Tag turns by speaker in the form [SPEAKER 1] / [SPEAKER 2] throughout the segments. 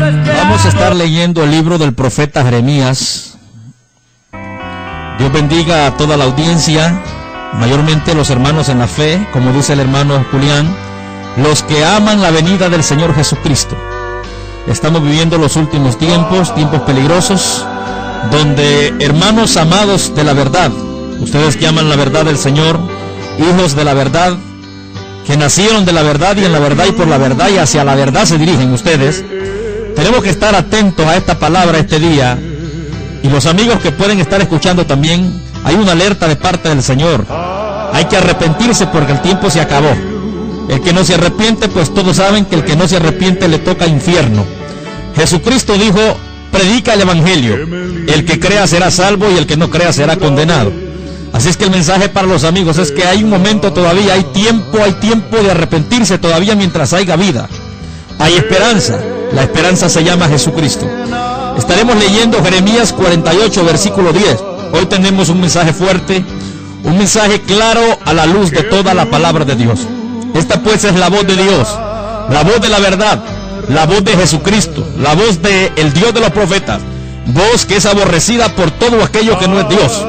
[SPEAKER 1] Vamos a estar leyendo el libro del profeta Jeremías. Dios bendiga a toda la audiencia, mayormente los hermanos en la fe, como dice el hermano Julián, los que aman la venida del Señor Jesucristo. Estamos viviendo los últimos tiempos, tiempos peligrosos, donde hermanos amados de la verdad, ustedes que aman la verdad del Señor, hijos de la verdad, que nacieron de la verdad y en la verdad y por la verdad y hacia la verdad se dirigen ustedes, tenemos que estar atentos a esta palabra este día. Y los amigos que pueden estar escuchando también, hay una alerta de parte del Señor. Hay que arrepentirse porque el tiempo se acabó. El que no se arrepiente, pues todos saben que el que no se arrepiente le toca infierno. Jesucristo dijo, predica el evangelio. El que crea será salvo y el que no crea será condenado. Así es que el mensaje para los amigos es que hay un momento todavía, hay tiempo de arrepentirse todavía mientras haya vida. Hay esperanza. La esperanza se llama Jesucristo. Estaremos leyendo Jeremías 48, versículo 10. Hoy tenemos un mensaje fuerte, un mensaje claro a la luz de toda la palabra de Dios. Esta pues es la voz de Dios, la voz de la verdad, la voz de Jesucristo, la voz de el Dios de los profetas, voz que es aborrecida por todo aquello que no es Dios.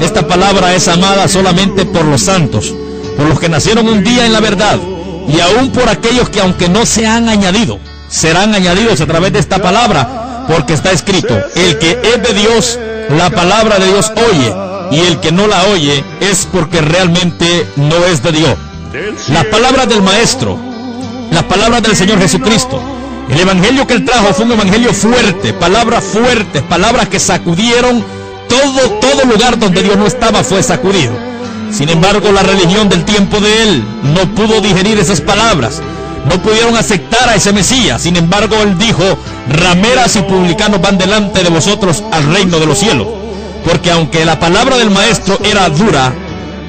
[SPEAKER 1] Esta palabra es amada solamente por los santos, por los que nacieron un día en la verdad, y aún por aquellos que aunque no se han añadido, serán añadidos a través de esta palabra, porque está escrito, el que es de Dios, la palabra de Dios oye, y el que no la oye es porque realmente no es de Dios. Las palabras del Maestro, las palabras del Señor Jesucristo, el evangelio que Él trajo fue un evangelio fuerte, palabras fuertes, palabras que sacudieron todo lugar donde Dios no estaba fue sacudido. Sin embargo, la religión del tiempo de Él no pudo digerir esas palabras. No pudieron aceptar a ese Mesías. Sin embargo, Él dijo, rameras y publicanos van delante de vosotros al reino de los cielos. Porque aunque la palabra del Maestro era dura,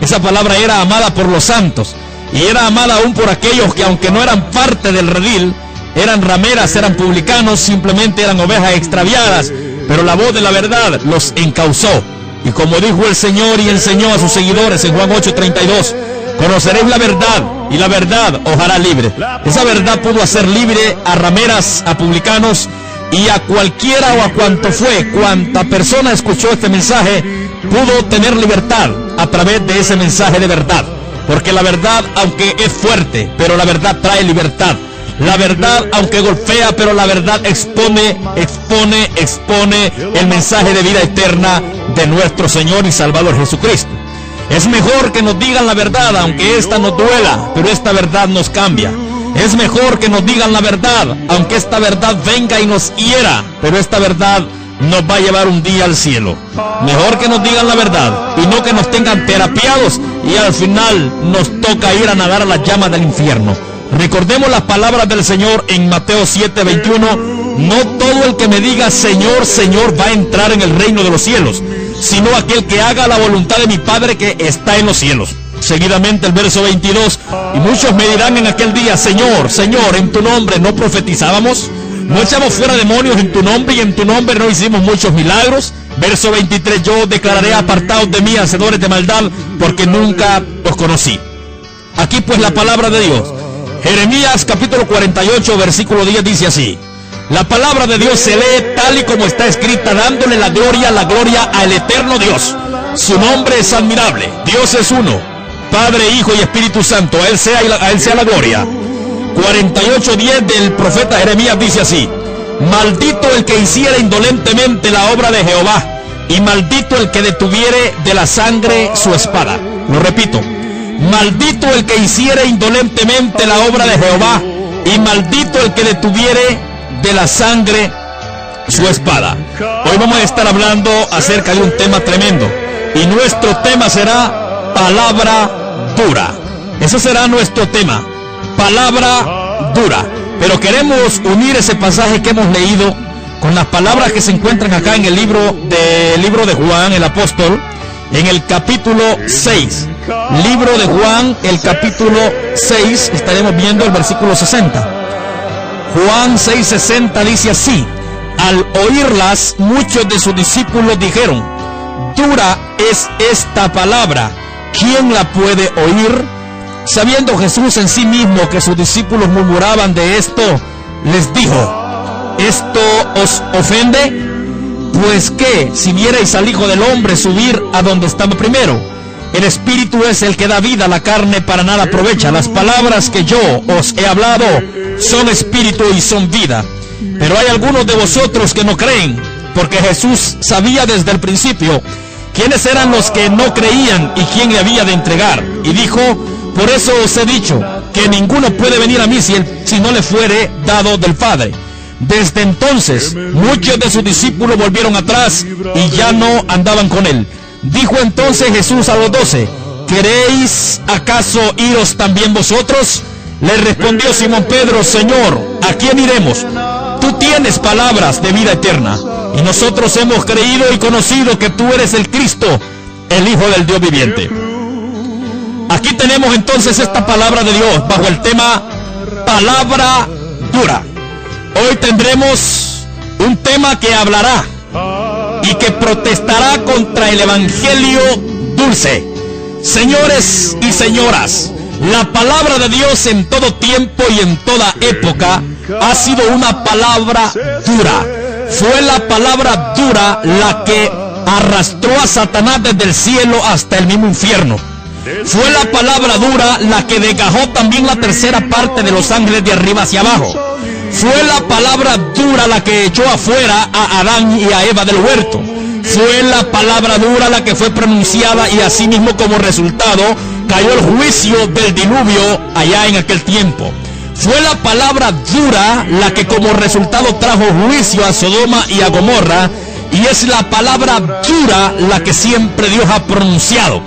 [SPEAKER 1] esa palabra era amada por los santos. Y era amada aún por aquellos que aunque no eran parte del redil, eran rameras, eran publicanos, simplemente eran ovejas extraviadas. Pero la voz de la verdad los encauzó. Y como dijo el Señor y enseñó a sus seguidores en Juan 8:32, conoceréis la verdad y la verdad os hará libre. Esa verdad pudo hacer libre a rameras, a publicanos y a cualquiera o a cuanta persona escuchó este mensaje, pudo tener libertad a través de ese mensaje de verdad. Porque la verdad, aunque es fuerte, pero la verdad trae libertad. La verdad, aunque golpea, pero la verdad expone el mensaje de vida eterna de nuestro Señor y Salvador Jesucristo. Es mejor que nos digan la verdad, aunque esta nos duela, pero esta verdad nos cambia. Es mejor que nos digan la verdad, aunque esta verdad venga y nos hiera, pero esta verdad nos va a llevar un día al cielo. Mejor que nos digan la verdad y no que nos tengan terapiados y al final nos toca ir a nadar a las llamas del infierno. Recordemos las palabras del Señor en Mateo 7:21. No todo el que me diga Señor, Señor va a entrar en el reino de los cielos, sino aquel que haga la voluntad de mi Padre que está en los cielos. Seguidamente el verso 22. Y muchos me dirán en aquel día, Señor, Señor, en tu nombre no profetizábamos, no echamos fuera demonios en tu nombre y en tu nombre no hicimos muchos milagros. Verso 23. Yo declararé apartados de mí, hacedores de maldad, porque nunca os conocí. Aquí pues la palabra de Dios. Jeremías capítulo 48 versículo 10 dice así: la palabra de Dios se lee tal y como está escrita, dándole la gloria al eterno Dios. Su nombre es admirable. Dios es uno, Padre, Hijo y Espíritu Santo. A Él sea la gloria. 48:10 del profeta Jeremías dice así: maldito el que hiciera indolentemente la obra de Jehová, y maldito el que detuviere de la sangre su espada. Lo repito: maldito el que hiciere indolentemente la obra de Jehová, y maldito el que detuviere de la sangre su espada. Hoy vamos a estar hablando acerca de un tema tremendo, y nuestro tema será palabra dura. Ese será nuestro tema, palabra dura. Pero queremos unir ese pasaje que hemos leído con las palabras que se encuentran acá en el libro de Juan el apóstol, en el capítulo 6. Libro de Juan, el capítulo 6, estaremos viendo el versículo 60. Juan 6:60 dice así: al oírlas, muchos de sus discípulos dijeron, dura es esta palabra, ¿quién la puede oír? Sabiendo Jesús en sí mismo que sus discípulos murmuraban de esto, les dijo, ¿esto os ofende? Pues que, si vierais al Hijo del Hombre subir a donde estaba primero, el Espíritu es el que da vida, la carne para nada aprovecha. Las palabras que yo os he hablado son espíritu y son vida. Pero hay algunos de vosotros que no creen, porque Jesús sabía desde el principio quiénes eran los que no creían y quién le había de entregar. Y dijo: por eso os he dicho que ninguno puede venir a mí si no le fuere dado del Padre. Desde entonces muchos de sus discípulos volvieron atrás y ya no andaban con él. Dijo entonces Jesús a los 12: ¿queréis acaso iros también vosotros? Le respondió Simón Pedro: Señor, ¿a quién iremos? Tú tienes palabras de vida eterna, y nosotros hemos creído y conocido que tú eres el Cristo, el Hijo del Dios viviente. Aquí tenemos entonces esta palabra de Dios bajo el tema palabra dura. Hoy tendremos un tema que hablará y que protestará contra el evangelio dulce. Señores y señoras, la palabra de Dios en todo tiempo y en toda época ha sido una palabra dura. Fue la palabra dura la que arrastró a Satanás desde el cielo hasta el mismo infierno. Fue la palabra dura la que desgajó también la tercera parte de los ángeles de arriba hacia abajo. Fue la palabra dura la que echó afuera a Adán y a Eva del huerto. Fue la palabra dura la que fue pronunciada y así mismo como resultado cayó el juicio del diluvio allá en aquel tiempo. Fue la palabra dura la que como resultado trajo juicio a Sodoma y a Gomorra, y es la palabra dura la que siempre Dios ha pronunciado.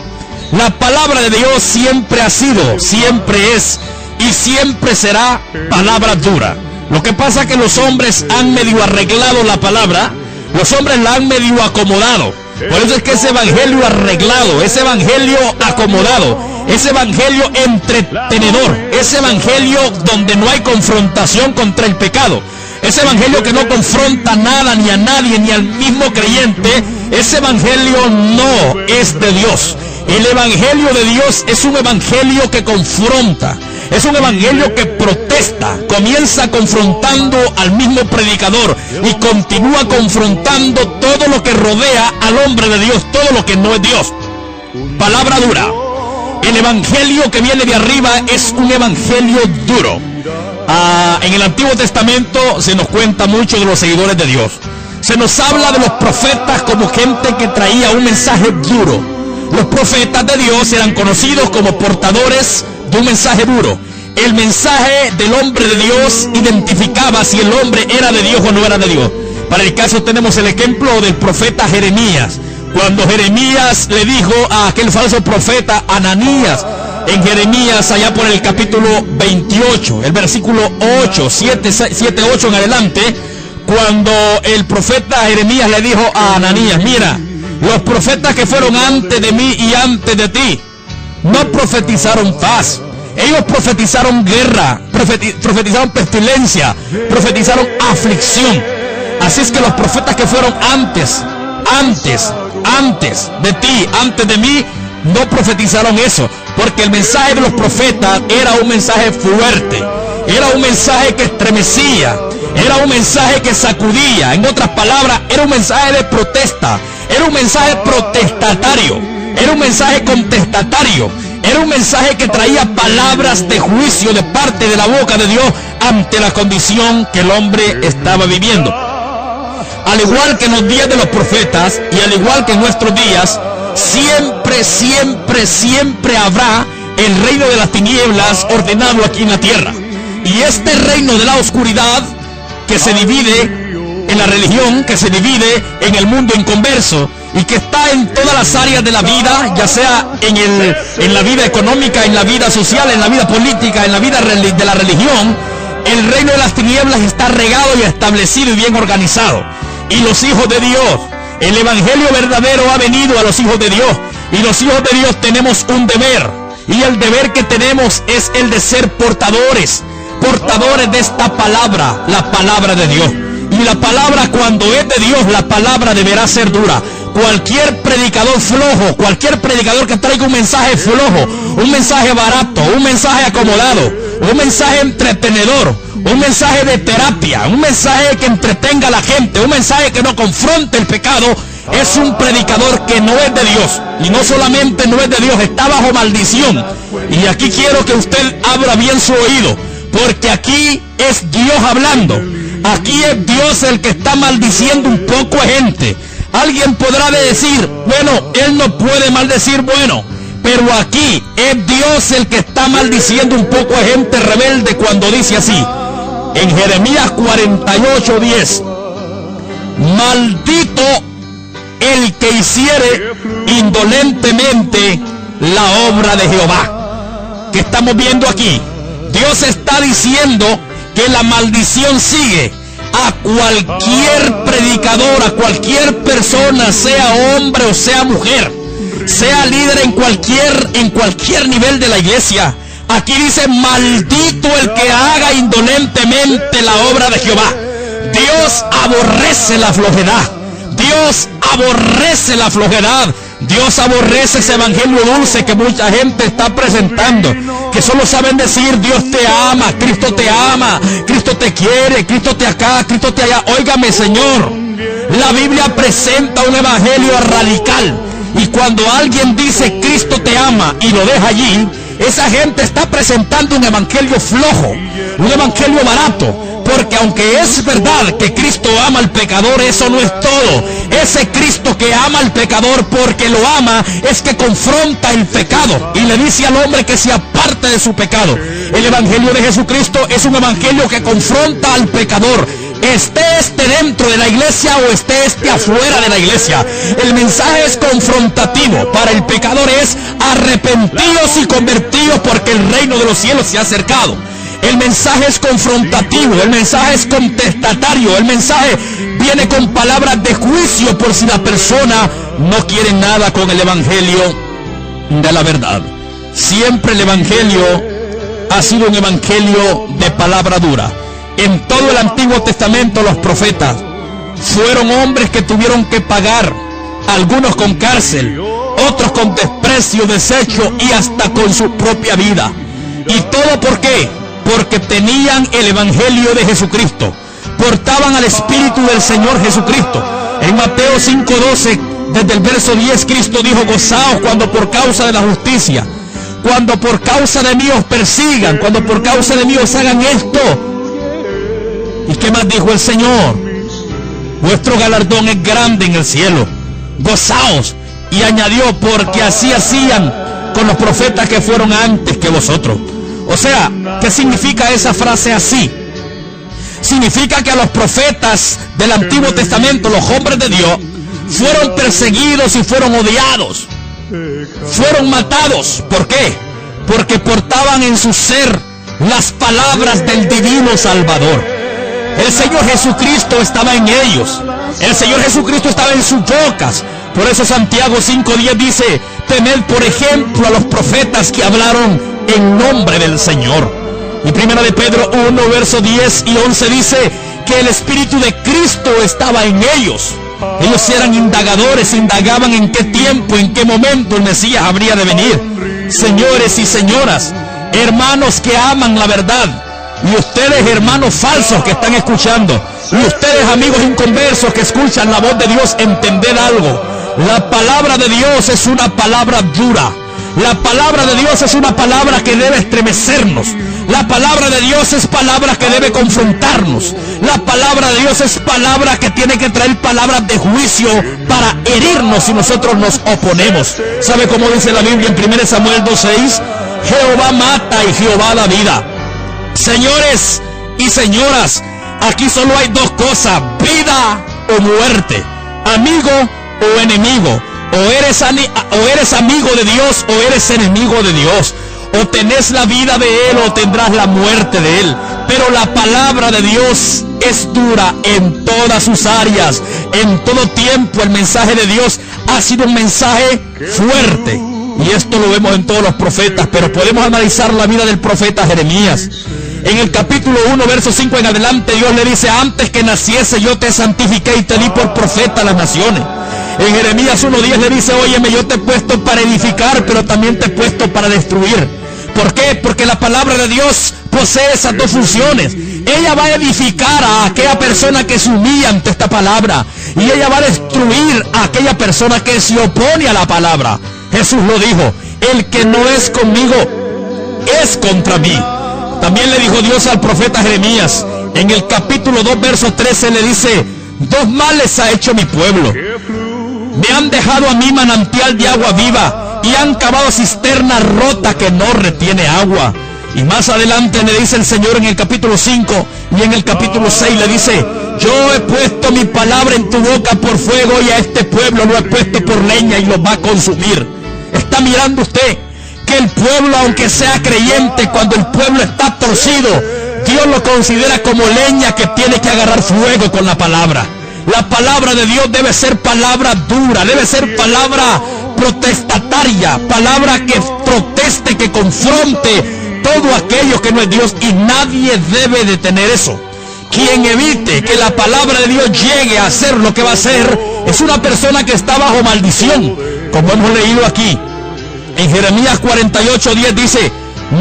[SPEAKER 1] La palabra de Dios siempre ha sido, siempre es y siempre será palabra dura. Lo que pasa es que los hombres han medio arreglado la palabra, los hombres la han medio acomodado. Por eso es que ese evangelio arreglado, ese evangelio acomodado, ese evangelio entretenedor, ese evangelio donde no hay confrontación contra el pecado, ese evangelio que no confronta nada ni a nadie ni al mismo creyente, ese evangelio no es de Dios. El evangelio de Dios es un evangelio que confronta, es un evangelio que protesta. Comienza confrontando al mismo predicador y continúa confrontando todo lo que rodea al hombre de Dios, todo lo que no es Dios. Palabra dura. El evangelio que viene de arriba es un evangelio duro. En el Antiguo Testamento se nos cuenta mucho de los seguidores de Dios. Se nos habla de los profetas como gente que traía un mensaje duro. Los profetas de Dios eran conocidos como portadores de un mensaje duro. El mensaje del hombre de Dios identificaba si el hombre era de Dios o no era de Dios. Para el caso tenemos el ejemplo del profeta Jeremías. Cuando Jeremías le dijo a aquel falso profeta Ananías, en Jeremías allá por el capítulo 28, el versículo 8, 7, 8 en adelante, cuando el profeta Jeremías le dijo a Ananías: mira, los profetas que fueron antes de mí y antes de ti no profetizaron paz. Ellos profetizaron guerra, profetizaron pestilencia, profetizaron aflicción. Así es que los profetas que fueron antes de ti, antes de mí, no profetizaron eso, porque el mensaje de los profetas era un mensaje fuerte, era un mensaje que estremecía, era un mensaje que sacudía. En otras palabras, era un mensaje de protesta, era un mensaje protestatario, era un mensaje contestatario, era un mensaje que traía palabras de juicio de parte de la boca de Dios ante la condición que el hombre estaba viviendo. Al igual que en los días de los profetas y al igual que en nuestros días, siempre habrá el reino de las tinieblas ordenado aquí en la tierra. Y este reino de la oscuridad que se divide en la religión, que se divide en el mundo inconverso y que está en todas las áreas de la vida, ya sea en la vida económica, en la vida social, en la vida política, en la vida de la religión, el reino de las tinieblas está regado y establecido y bien organizado. Y los hijos de Dios, el evangelio verdadero ha venido a los hijos de Dios, y los hijos de Dios tenemos un deber, y el deber que tenemos es el de ser portadores de esta palabra, la palabra de Dios. Y la palabra, cuando es de Dios, la palabra deberá ser dura. Cualquier predicador flojo, cualquier predicador que traiga un mensaje flojo, un mensaje barato, un mensaje acomodado, un mensaje entretenedor, un mensaje de terapia, un mensaje que entretenga a la gente, un mensaje que no confronte el pecado, es un predicador que no es de Dios. Y no solamente no es de Dios, está bajo maldición. Y aquí quiero que usted abra bien su oído, porque aquí es Dios hablando. Aquí es Dios el que está maldiciendo un poco a gente. Alguien podrá decir, bueno, él no puede maldecir, bueno, pero aquí es Dios el que está maldiciendo un poco a gente rebelde cuando dice así, en Jeremías 48:10, maldito el que hiciere indolentemente la obra de Jehová. ¿Qué estamos viendo aquí? Dios está diciendo que la maldición sigue a cualquier predicador, a cualquier persona, sea hombre o sea mujer, sea líder en cualquier nivel de la iglesia. Aquí dice, maldito el que haga indolentemente la obra de Jehová. Dios aborrece la flojedad. Dios aborrece la flojedad. Dios aborrece ese evangelio dulce que mucha gente está presentando, que solo saben decir, Dios te ama, Cristo te quiere, Cristo te acá, Cristo te allá. Óigame, Señor, la Biblia presenta un evangelio radical, y cuando alguien dice Cristo te ama y lo deja allí, esa gente está presentando un evangelio flojo, un evangelio barato. Porque aunque es verdad que Cristo ama al pecador, eso no es todo. Ese Cristo que ama al pecador porque lo ama, es que confronta el pecado y le dice al hombre que se aparte de su pecado. El evangelio de Jesucristo es un evangelio que confronta al pecador, esté dentro de la iglesia o esté afuera de la iglesia. El mensaje es confrontativo. Para el pecador es arrepentidos y convertidos, porque el reino de los cielos se ha acercado. El mensaje es confrontativo, el mensaje es contestatario, el mensaje viene con palabras de juicio por si la persona no quiere nada con el evangelio de la verdad. Siempre el evangelio ha sido un evangelio de palabra dura. En todo el Antiguo Testamento los profetas fueron hombres que tuvieron que pagar, algunos con cárcel, otros con desprecio, desecho y hasta con su propia vida. ¿Y todo por qué? Porque tenían el evangelio de Jesucristo, portaban al Espíritu del Señor Jesucristo. En Mateo 5:12, desde el verso 10, Cristo dijo, gozaos cuando por causa de la justicia, cuando por causa de mí os persigan, cuando por causa de mí os hagan esto. ¿Y qué más dijo el Señor? Vuestro galardón es grande en el cielo, gozaos. Y añadió, porque así hacían con los profetas que fueron antes que vosotros. O sea, ¿qué significa esa frase así? Significa que a los profetas del Antiguo Testamento, los hombres de Dios, fueron perseguidos y fueron odiados, fueron matados. ¿Por qué? Porque portaban en su ser las palabras del divino Salvador. El Señor Jesucristo estaba en ellos, el Señor Jesucristo estaba en sus bocas. Por eso Santiago 5:10 dice, temed por ejemplo a los profetas que hablaron en nombre del Señor. Y primera de Pedro 1, verso 10 y 11 dice que el Espíritu de Cristo estaba en ellos. Ellos eran indagadores, indagaban en qué tiempo, en qué momento el Mesías habría de venir. Señores y señoras, hermanos que aman la verdad, y ustedes hermanos falsos que están escuchando, y ustedes amigos inconversos que escuchan la voz de Dios, entended algo. La palabra de Dios es una palabra dura. La palabra de Dios es una palabra que debe estremecernos. La palabra de Dios es palabra que debe confrontarnos. La palabra de Dios es palabra que tiene que traer palabras de juicio para herirnos si nosotros nos oponemos. ¿Sabe cómo dice la Biblia en 1 Samuel 2:6? Jehová mata y Jehová da vida. Señores y señoras, aquí solo hay dos cosas: vida o muerte, amigo o enemigo. O eres amigo de Dios o eres enemigo de Dios. O tenés la vida de Él o tendrás la muerte de Él. Pero la palabra de Dios es dura en todas sus áreas. En todo tiempo el mensaje de Dios ha sido un mensaje fuerte. Y esto lo vemos en todos los profetas. Pero podemos analizar la vida del profeta Jeremías. En el capítulo 1, verso 5 en adelante, Dios le dice: antes que naciese yo te santifiqué y te di por profeta a las naciones. En Jeremías 1:10 le dice: óyeme, yo te he puesto para edificar, pero también te he puesto para destruir. ¿Por qué? Porque la palabra de Dios posee esas dos funciones. Ella va a edificar a aquella persona que se humilla ante esta palabra. Y ella va a destruir a aquella persona que se opone a la palabra. Jesús lo dijo: el que no es conmigo es contra mí. También le dijo Dios al profeta Jeremías, en el capítulo 2, verso 13, le dice: dos males ha hecho mi pueblo. Me han dejado a mí manantial de agua viva, y han cavado cisterna rota que no retiene agua. Y más adelante le dice el Señor en el capítulo 5 y en el capítulo 6 le dice: yo he puesto mi palabra en tu boca por fuego, y a este pueblo lo he puesto por leña y lo va a consumir. ¿Está mirando usted que el pueblo, aunque sea creyente, cuando el pueblo está torcido, Dios lo considera como leña que tiene que agarrar fuego con la palabra? La palabra de Dios debe ser palabra dura, debe ser palabra protestataria, palabra que proteste, que confronte todo aquello que no es Dios, y nadie debe detener eso. Quien evite que la palabra de Dios llegue a hacer lo que va a hacer es una persona que está bajo maldición, como hemos leído aquí. En Jeremías 48:10 dice: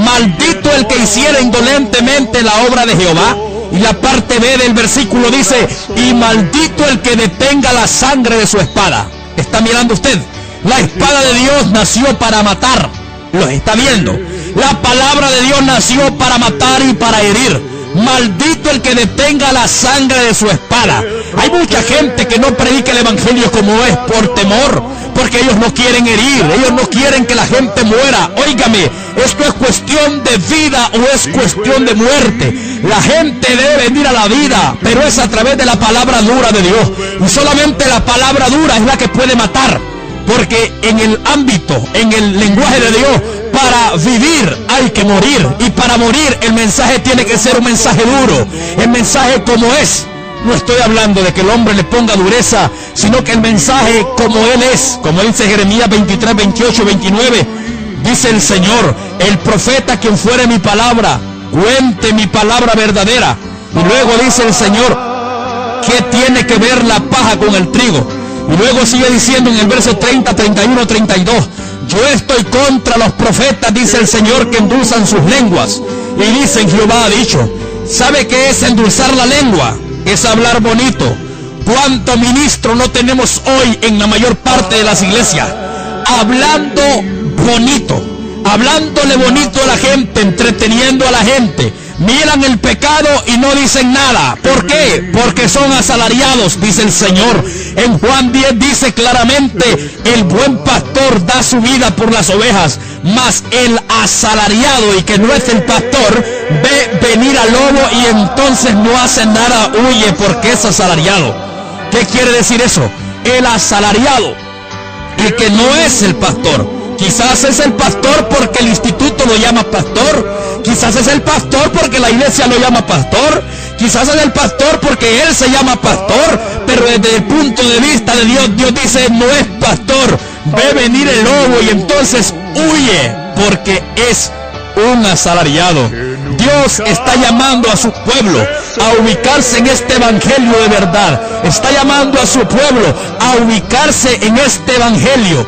[SPEAKER 1] maldito el que hiciera indolentemente la obra de Jehová. Y la parte B del versículo dice: y maldito el que detenga la sangre de su espada. ¿Está mirando usted? La espada de Dios nació para matar. ¿Lo está viendo? La palabra de Dios nació para matar y para herir. Maldito el que detenga la sangre de su espada. Hay mucha gente que no predica el evangelio como es por temor, porque ellos no quieren herir, ellos no quieren que la gente muera. Óigame, esto es cuestión de vida o es cuestión de muerte. La gente debe venir a la vida, pero es a través de la palabra dura de Dios. Y solamente la palabra dura es la que puede matar, porque en el ámbito, en el lenguaje de Dios, para vivir hay que morir, y para morir el mensaje tiene que ser un mensaje duro, el mensaje como es. No estoy hablando de que el hombre le ponga dureza, sino que el mensaje como él es, como dice Jeremías 23, 28, 29, dice el Señor: el profeta quien fuere mi palabra, cuente mi palabra verdadera. Y luego dice el Señor: ¿qué tiene que ver la paja con el trigo? Y luego sigue diciendo en el verso 30, 31, 32: yo estoy contra los profetas, dice el Señor, que endulzan sus lenguas. Y dicen: Jehová ha dicho. ¿Sabe qué es endulzar la lengua? Es hablar bonito. ¿Cuánto ministro no tenemos hoy en la mayor parte de las iglesias? Hablando bonito, hablándole bonito a la gente, entreteniendo a la gente. Miran el pecado y no dicen nada. ¿Por qué? Porque son asalariados, dice el Señor. En Juan 10 dice claramente: el buen pastor da su vida por las ovejas, mas el asalariado, y que no es el pastor, ve venir al lobo y entonces no hace nada, huye porque es asalariado. ¿Qué quiere decir eso? El asalariado, y que no es el pastor. Quizás es el pastor porque el instituto lo llama pastor. Quizás es el pastor porque la iglesia lo llama pastor. Quizás es el pastor porque él se llama pastor. Pero desde el punto de vista de Dios, Dios dice: no es pastor. Ve venir el lobo y entonces huye porque es un asalariado. Dios está llamando a su pueblo a ubicarse en este evangelio de verdad. Está llamando a su pueblo a ubicarse en este evangelio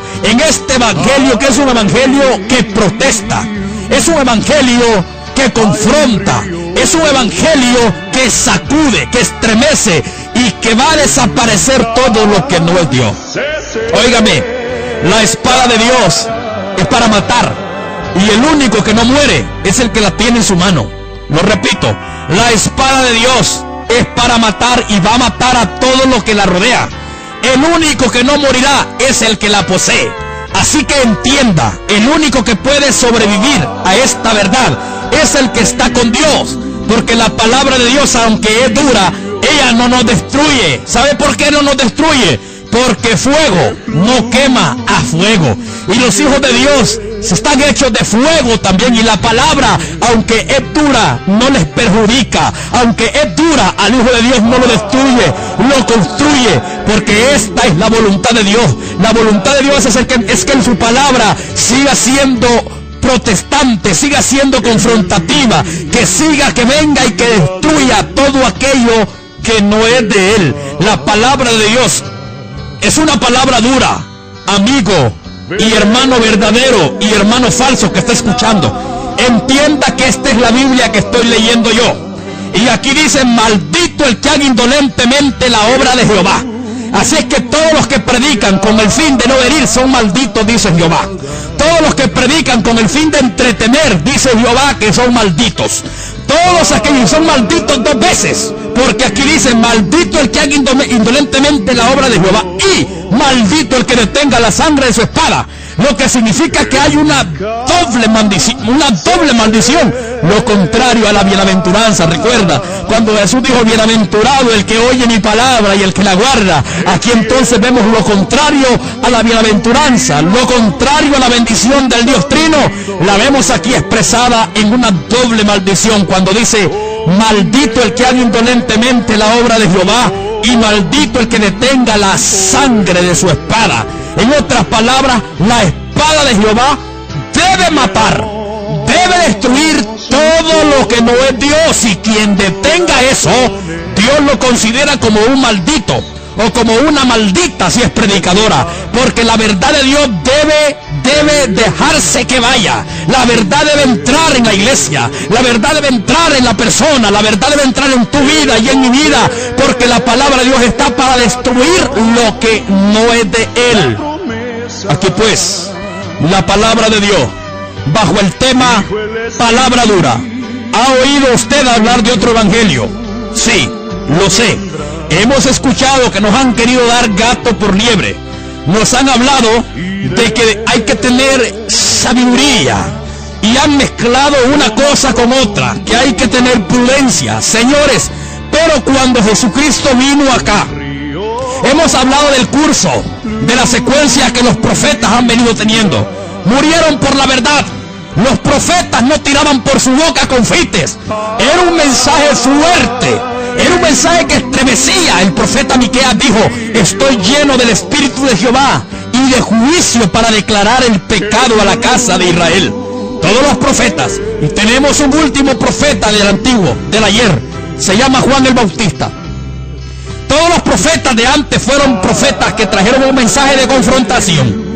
[SPEAKER 1] que es un evangelio que protesta, es un evangelio que confronta, es un evangelio que sacude, que estremece y que va a desaparecer todo lo que no es Dios. Óigame, la espada de Dios es para matar, y el único que no muere es el que la tiene en su mano. Lo repito, la espada de Dios es para matar y va a matar a todo lo que la rodea. El único que no morirá es el que la posee. Así que entienda, el único que puede sobrevivir a esta verdad es el que está con Dios, porque la palabra de Dios, aunque es dura, ella no nos destruye. ¿Sabe por qué no nos destruye? Porque fuego no quema a fuego, y los hijos de Dios están hechos de fuego también, y la palabra, aunque es dura, no les perjudica. Aunque es dura, al hijo de Dios no lo destruye, lo construye, porque esta es la voluntad de Dios. La voluntad de Dios es que en su palabra siga siendo protestante, siga siendo confrontativa, que venga y que destruya todo aquello que no es de él. La palabra de Dios es una palabra dura, amigo y hermano verdadero y hermano falso que está escuchando. Entienda que esta es la Biblia que estoy leyendo yo. Y aquí dice, maldito el que haga indolentemente la obra de Jehová. Así es que todos los que predican con el fin de no herir son malditos, dice Jehová. Todos los que predican con el fin de entretener, dice Jehová, que son malditos. Todos aquellos son malditos dos veces, porque aquí dice, maldito el que haga indolentemente la obra de Jehová, y maldito el que detenga la sangre de su espada. Lo que significa que hay una doble maldición, lo contrario a la bienaventuranza. Recuerda, cuando Jesús dijo, bienaventurado el que oye mi palabra y el que la guarda. Aquí entonces vemos lo contrario a la bienaventuranza, lo contrario a la bendición del Dios Trino, la vemos aquí expresada en una doble maldición, cuando dice, maldito el que haga indolentemente la obra de Jehová, y maldito el que detenga la sangre de su espada. En otras palabras, la espada de Jehová debe matar, debe destruir todo lo que no es Dios, y quien detenga eso, Dios lo considera como un maldito o como una maldita si es predicadora, porque la verdad de Dios debe dejarse que vaya. La verdad debe entrar en la iglesia, la verdad debe entrar en la persona, la verdad debe entrar en tu vida y en mi vida, porque la palabra de Dios está para destruir lo que no es de Él. Aquí pues, la palabra de Dios, bajo el tema palabra dura. ¿Ha oído usted hablar de otro evangelio? Sí, lo sé. Hemos escuchado que nos han querido dar gato por liebre. Nos han hablado de que hay que tener sabiduría, y han mezclado una cosa con otra, que hay que tener prudencia. Señores, pero cuando Jesucristo vino acá, hemos hablado del curso, de la secuencia que los profetas han venido teniendo. Murieron por la verdad. Los profetas no tiraban por su boca confites. Era un mensaje fuerte. Era un mensaje que estremecía. El profeta Miqueas dijo, estoy lleno del Espíritu de Jehová y de juicio para declarar el pecado a la casa de Israel. Todos los profetas. Y tenemos un último profeta del antiguo, del ayer. Se llama Juan el Bautista. Todos los profetas de antes fueron profetas que trajeron un mensaje de confrontación.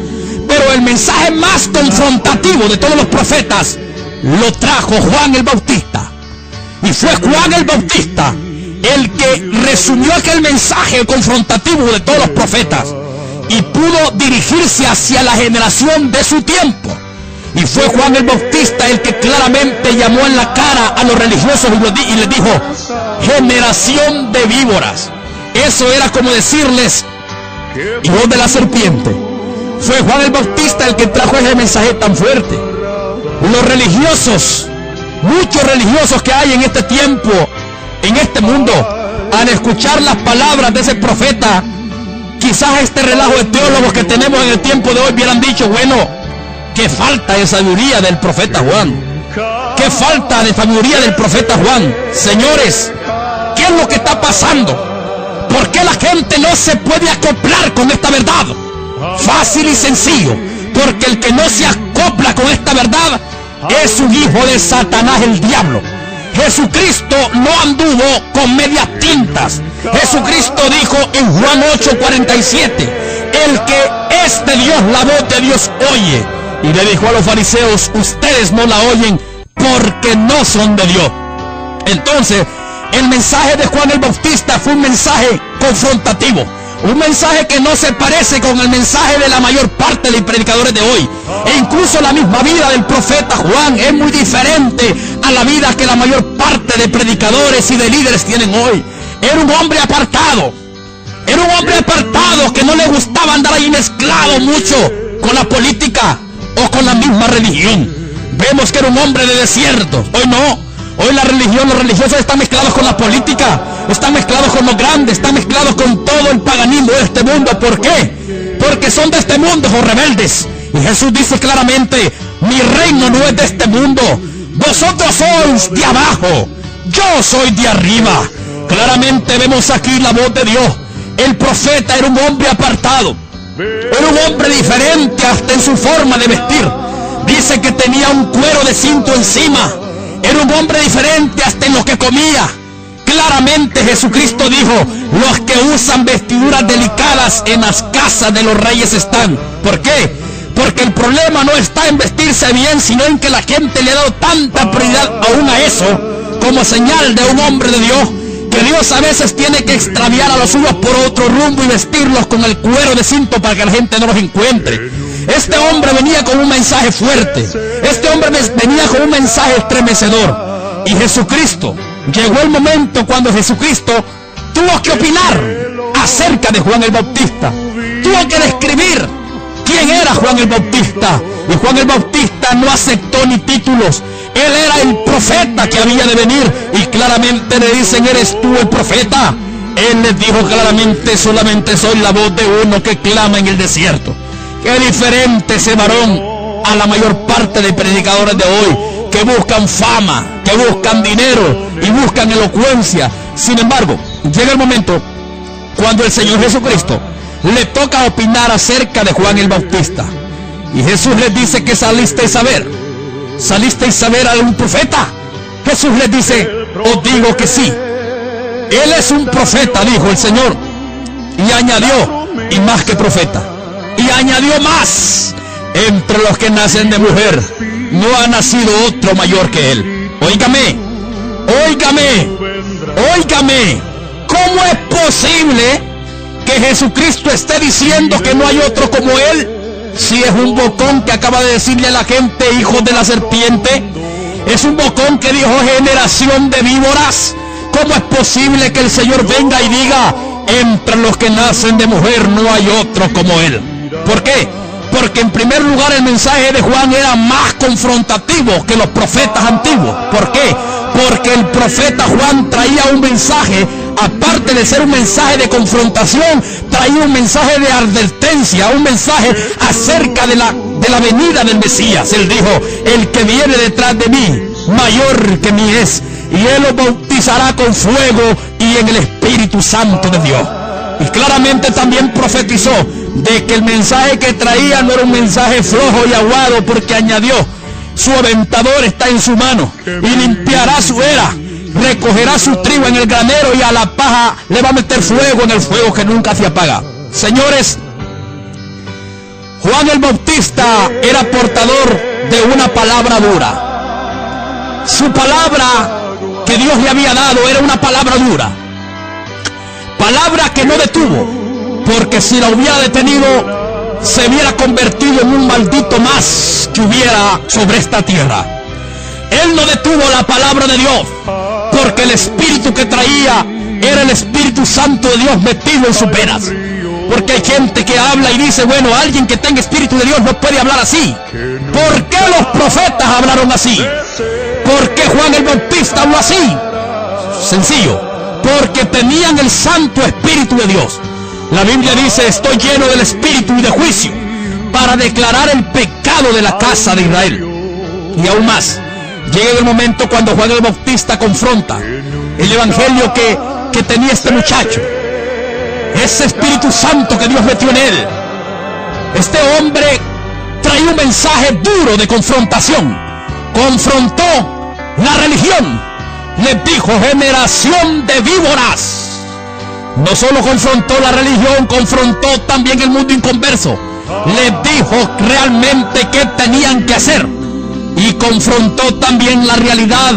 [SPEAKER 1] Pero el mensaje más confrontativo de todos los profetas lo trajo Juan el Bautista. Y fue Juan el Bautista el que resumió aquel mensaje confrontativo de todos los profetas y pudo dirigirse hacia la generación de su tiempo. Y fue Juan el Bautista el que claramente llamó en la cara a los religiosos y les dijo, generación de víboras. Eso era como decirles, hijos de la serpiente. Fue Juan el Bautista el que trajo ese mensaje tan fuerte. Los religiosos, muchos religiosos que hay en este tiempo, en este mundo, al escuchar las palabras de ese profeta, quizás este relajo de teólogos que tenemos en el tiempo de hoy hubieran dicho, bueno, qué falta de sabiduría del profeta Juan, qué falta de sabiduría del profeta Juan. Señores, ¿qué es lo que está pasando? ¿Por qué la gente no se puede acoplar con esta verdad? Fácil y sencillo, porque el que no se acopla con esta verdad es un hijo de Satanás, el diablo. Jesucristo no anduvo con medias tintas. Jesucristo dijo en Juan 8:47, el que es de Dios, la voz de Dios oye. Y le dijo a los fariseos, ustedes no la oyen porque no son de Dios. Entonces, el mensaje de Juan el Bautista fue un mensaje confrontativo, un mensaje que no se parece con el mensaje de la mayor parte de los predicadores de hoy. E incluso la misma vida del profeta Juan es muy diferente a la vida que la mayor parte de predicadores y de líderes tienen hoy. Era un hombre apartado. Era un hombre apartado que no le gustaba andar ahí mezclado mucho con la política o con la misma religión. Vemos que era un hombre de desierto. Hoy no. Hoy la religión, los religiosos están mezclados con la política, están mezclados con los grandes, están mezclados con todo el paganismo de este mundo. ¿Por qué? Porque son de este mundo, o rebeldes. Y Jesús dice claramente, mi reino no es de este mundo. Vosotros sois de abajo, yo soy de arriba. Claramente vemos aquí la voz de Dios. El profeta era un hombre apartado, era un hombre diferente hasta en su forma de vestir. Dice que tenía un cuero de cinto encima. Era un hombre diferente hasta en lo que comía. Claramente Jesucristo dijo, los que usan vestiduras delicadas en las casas de los reyes están. ¿Por qué? Porque el problema no está en vestirse bien, sino en que la gente le ha dado tanta prioridad aún a eso, como señal de un hombre de Dios, que Dios a veces tiene que extraviar a los suyos por otro rumbo y vestirlos con el cuero de cinto para que la gente no los encuentre. Este hombre venía con un mensaje fuerte. Este hombre venía con un mensaje estremecedor. Y Jesucristo, llegó el momento cuando Jesucristo tuvo que opinar acerca de Juan el Bautista. Tuvo que describir quién era Juan el Bautista. Y Juan el Bautista no aceptó ni títulos. Él era el profeta que había de venir. Y claramente le dicen: ¿eres tú el profeta? Él les dijo claramente: solamente soy la voz de uno que clama en el desierto. Qué diferente ese varón a la mayor parte de predicadores de hoy, que buscan fama, que buscan dinero y buscan elocuencia. Sin embargo, llega el momento cuando el Señor Jesucristo le toca opinar acerca de Juan el Bautista. Y Jesús les dice: ¿qué salisteis a ver? ¿Salisteis a ver a un profeta? Jesús les dice: os digo que sí. Él es un profeta, dijo el Señor. Y añadió: y más que profeta. Y añadió más: entre los que nacen de mujer no ha nacido otro mayor que él. Óigame, óigame, óigame. ¿Cómo es posible que Jesucristo esté diciendo que no hay otro como él? Si es un bocón que acaba de decirle a la gente: hijos de la serpiente. Es un bocón que dijo: generación de víboras. ¿Cómo es posible que el Señor venga y diga: entre los que nacen de mujer no hay otro como él? ¿Por qué? Porque en primer lugar el mensaje de Juan era más confrontativo que los profetas antiguos. ¿Por qué? Porque el profeta Juan traía un mensaje, aparte de ser un mensaje de confrontación, traía un mensaje de advertencia, un mensaje acerca de la venida del Mesías. Él dijo: el que viene detrás de mí, mayor que mí es, y él los bautizará con fuego y en el Espíritu Santo de Dios. Y claramente también profetizó de que el mensaje que traía no era un mensaje flojo y aguado, porque añadió: su aventador está en su mano y limpiará su era, recogerá su trigo en el granero y a la paja le va a meter fuego en el fuego que nunca se apaga. Señores, Juan el Bautista era portador de una palabra dura. Su palabra que Dios le había dado era una palabra dura, palabra que no detuvo, porque si la hubiera detenido se hubiera convertido en un maldito más que hubiera sobre esta tierra. Él no detuvo la palabra de Dios, porque el espíritu que traía era el Espíritu Santo de Dios metido en sus venas. Porque hay gente que habla y dice: bueno, alguien que tenga espíritu de Dios no puede hablar así. ¿Por qué los profetas hablaron así? ¿Por qué Juan el Bautista habló así? Sencillo: porque tenían el Santo Espíritu de Dios. La Biblia dice: estoy lleno del Espíritu y de juicio, para declarar el pecado de la casa de Israel. Y aún más, llega el momento cuando Juan el Bautista confronta el evangelio que tenía este muchacho, ese Espíritu Santo que Dios metió en él. Este hombre traía un mensaje duro de confrontación. Confrontó la religión. Les dijo: generación de víboras. No solo confrontó la religión, confrontó también el mundo inconverso. Les dijo realmente qué tenían que hacer. Y confrontó también la realidad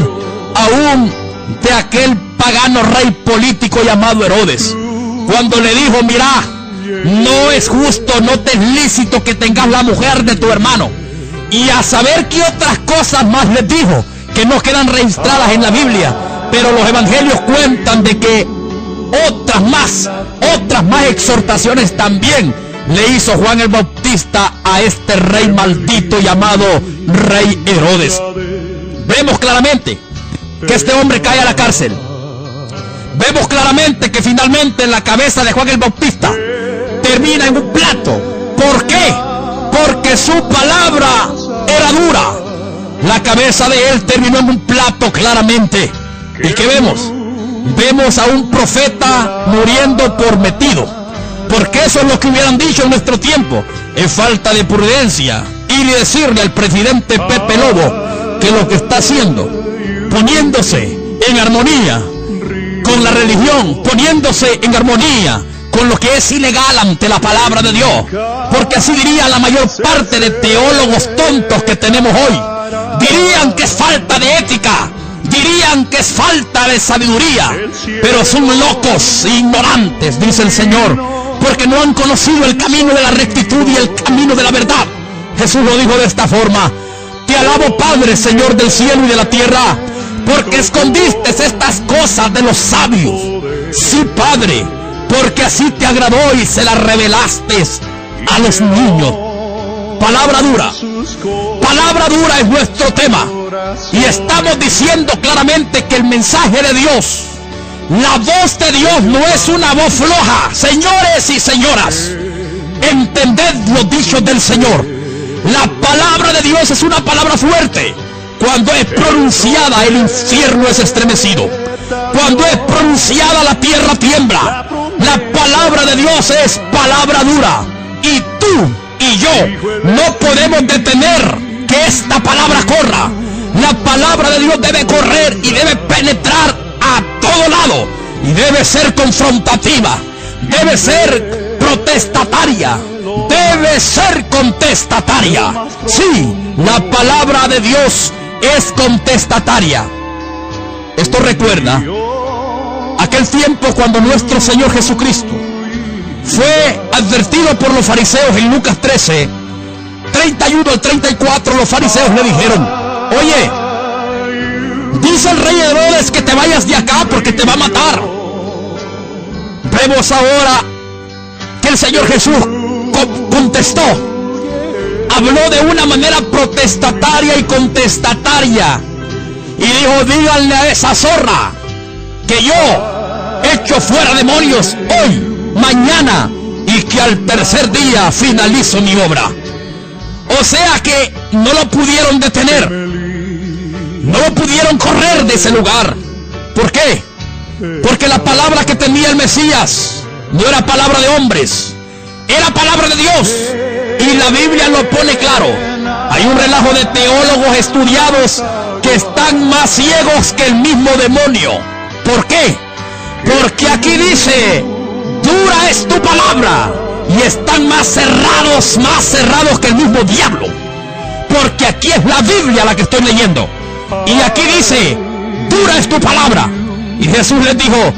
[SPEAKER 1] aún de aquel pagano rey político llamado Herodes. Cuando le dijo: mira, no es justo, no te es lícito que tengas la mujer de tu hermano. Y a saber qué otras cosas más les dijo, que no quedan registradas en la Biblia, pero los evangelios cuentan de que otras más exhortaciones también le hizo Juan el Bautista a este rey maldito llamado Rey Herodes. Vemos claramente que este hombre cae a la cárcel. Vemos claramente que finalmente la cabeza de Juan el Bautista termina en un plato. ¿Por qué? Porque su palabra era dura. La cabeza de él terminó en un plato claramente. ¿Y qué vemos? Vemos a un profeta muriendo por metido. Porque eso es lo que hubieran dicho en nuestro tiempo. Es falta de prudencia ir y decirle al presidente Pepe Lobo que lo que está haciendo, poniéndose en armonía con la religión, poniéndose en armonía con lo que es ilegal ante la palabra de Dios. Porque así diría la mayor parte de teólogos tontos que tenemos hoy. Dirían que es falta de ética dirían que es falta de sabiduría, pero son locos e ignorantes, dice el Señor, porque no han conocido el camino de la rectitud y el camino de la verdad. Jesús lo dijo de esta forma: te alabo, Padre, Señor del cielo y de la tierra, porque escondiste estas cosas de los sabios. Sí, Padre, porque así te agradó y se las revelaste a los niños. Palabra dura es nuestro tema, y estamos diciendo claramente que el mensaje de Dios, la voz de Dios, no es una voz floja. Señores y señoras, entended los dichos del Señor. La palabra de Dios es una palabra fuerte. Cuando es pronunciada, el infierno es estremecido. Cuando es pronunciada, la tierra tiembla. La palabra de Dios es palabra dura, y tú y yo no podemos detener que esta palabra corra. La palabra de Dios debe correr y debe penetrar a todo lado, y debe ser confrontativa, debe ser protestataria, debe ser contestataria. Sí, la palabra de Dios es contestataria. Esto recuerda aquel tiempo cuando nuestro Señor Jesucristo fue advertido por los fariseos en Lucas 13, 31 al 34. Los fariseos le dijeron: oye, dice el rey Herodes que te vayas de acá porque te va a matar. Vemos ahora que el Señor Jesús contestó, habló de una manera protestataria y contestataria, y dijo: díganle a esa zorra que yo echo fuera demonios hoy, mañana, y que al tercer día finalizo mi obra. O sea que no lo pudieron detener, no lo pudieron correr de ese lugar. ¿Por qué? Porque la palabra que tenía el Mesías no era palabra de hombres, era palabra de Dios, y la Biblia lo pone claro. Hay un relajo de teólogos estudiados que están más ciegos que el mismo demonio. ¿Por qué? Porque aquí dice: dura es tu palabra, y están más cerrados que el mismo diablo. Porque aquí es la Biblia la que estoy leyendo, y aquí dice: dura es tu palabra. Y Jesús les dijo: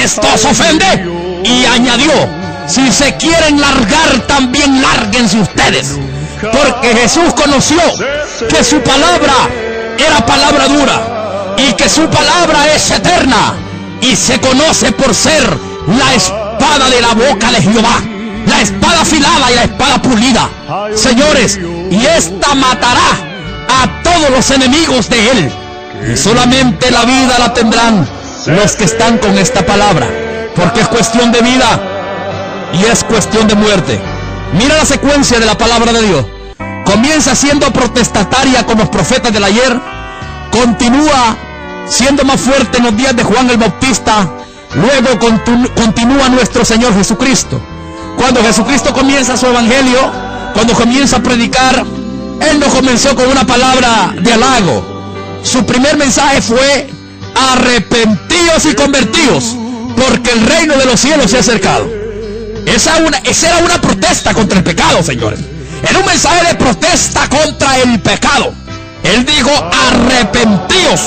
[SPEAKER 1] esto os ofende, y añadió: si se quieren largar, también lárguense ustedes. Porque Jesús conoció que su palabra era palabra dura, y que su palabra es eterna, y se conoce por ser la espada de la boca de Jehová, la espada afilada y la espada pulida, señores, y esta matará a todos los enemigos de él, y solamente la vida la tendrán los que están con esta palabra, porque es cuestión de vida y es cuestión de muerte. Mira la secuencia de la palabra de Dios. Comienza siendo protestataria con los profetas del ayer, continúa siendo más fuerte en los días de Juan el Bautista, luego continúa nuestro Señor Jesucristo. Cuando Jesucristo comienza su evangelio, cuando comienza a predicar, Él no comenzó con una palabra de halago. Su primer mensaje fue: arrepentíos y convertíos, porque el reino de los cielos se ha acercado. Esa era una protesta contra el pecado, señores. Era un mensaje de protesta contra el pecado. Él dijo: arrepentíos,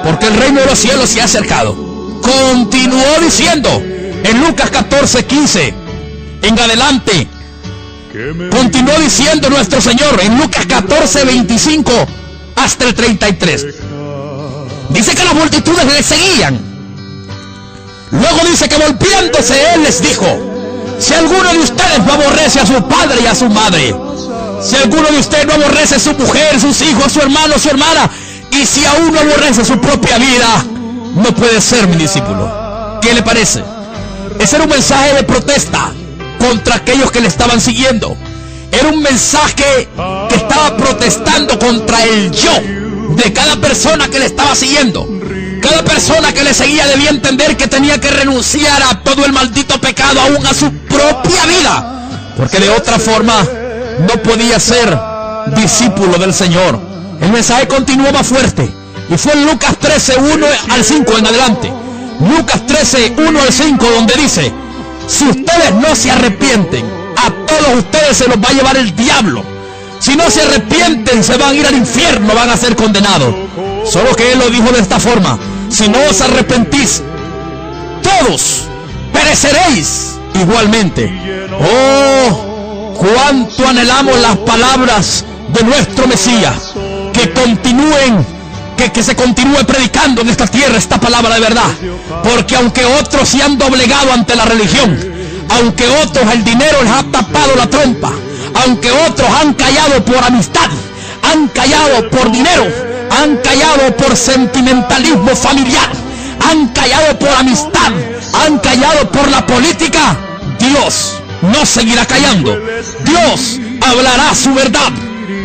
[SPEAKER 1] porque el reino de los cielos se ha acercado. Continuó diciendo en Lucas 14, 15 en adelante. Continuó diciendo nuestro Señor en Lucas 14, 25 hasta el 33. Dice que las multitudes le seguían. Luego dice que volviéndose Él les dijo: si alguno de ustedes no aborrece a su padre y a su madre, si alguno de ustedes no aborrece a su mujer, sus hijos, a su hermano, a su hermana, y si aún no aborrece su propia vida, no puede ser mi discípulo. ¿Qué le parece? Ese era un mensaje de protesta contra aquellos que le estaban siguiendo. Era un mensaje que estaba protestando contra el yo de cada persona que le estaba siguiendo. Cada persona que le seguía debía entender que tenía que renunciar a todo el maldito pecado, aún a su propia vida, porque de otra forma no podía ser discípulo del Señor. El mensaje continuó más fuerte, y fue en Lucas 13, 1 al 5 en adelante. Lucas 13, 1 al 5, donde dice: si ustedes no se arrepienten, a todos ustedes se los va a llevar el diablo. Si no se arrepienten, se van a ir al infierno, van a ser condenados. Solo que Él lo dijo de esta forma: si no os arrepentís, todos pereceréis igualmente. Oh, cuánto anhelamos las palabras de nuestro Mesías, que continúen, que se continúe predicando en esta tierra esta palabra de verdad. Porque aunque otros se han doblegado ante la religión, aunque otros el dinero les ha tapado la trompa, aunque otros han callado por amistad, han callado por dinero, han callado por sentimentalismo familiar, han callado por amistad, han callado por la política, Dios no seguirá callando. Dios hablará su verdad,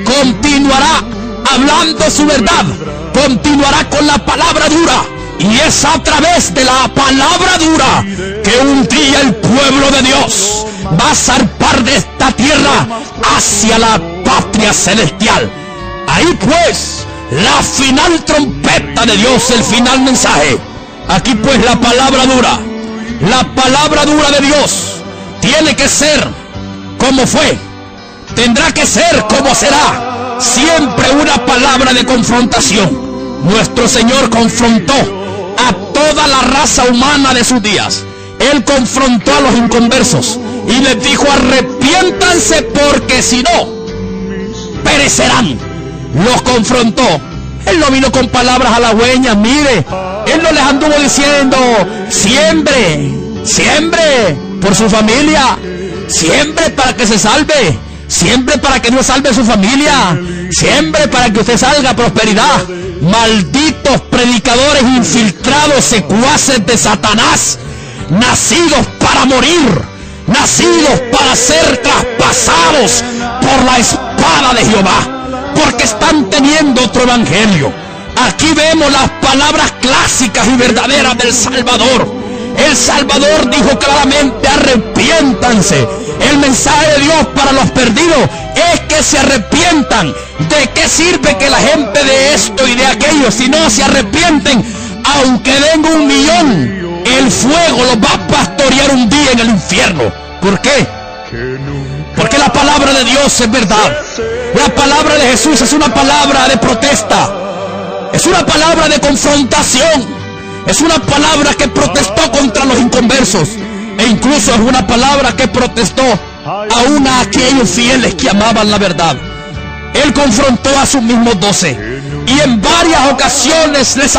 [SPEAKER 1] continuará hablando su verdad, continuará con la palabra dura. Y es a través de la palabra dura que un día el pueblo de Dios va a zarpar de esta tierra hacia la patria celestial. Ahí pues, la final trompeta de Dios, el final mensaje. Aquí pues la palabra dura de Dios tiene que ser como fue, tendrá que ser como será, siempre una palabra de confrontación. Nuestro Señor confrontó a toda la raza humana de sus días. Él confrontó a los inconversos y les dijo: arrepiéntanse, porque si no, perecerán. Los confrontó. Él no vino con palabras halagüeñas, mire. Él no les anduvo diciendo: siembre por su familia, siembre para que se salve, siembre para que Dios salve a su familia, siembre para que usted salga a prosperidad. Malditos predicadores infiltrados, secuaces de Satanás, nacidos para morir, nacidos para ser traspasados por la espada de Jehová, porque están teniendo otro evangelio. Aquí vemos las palabras clásicas y verdaderas del Salvador. El Salvador dijo claramente: arrepiéntanse. El mensaje de Dios para los perdidos es que se arrepientan. ¿De qué sirve que la gente de esto y de aquello, si no se arrepienten, aunque den 1 millón, el fuego los va a pastorear un día en el infierno? ¿Por qué? Porque la palabra de Dios es verdad. La palabra de Jesús es una palabra de protesta, es una palabra de confrontación, es una palabra que protestó contra los inconversos, e incluso es una palabra que protestó aún a aquellos fieles que amaban la verdad. Él confrontó a sus mismos 12 y en varias ocasiones les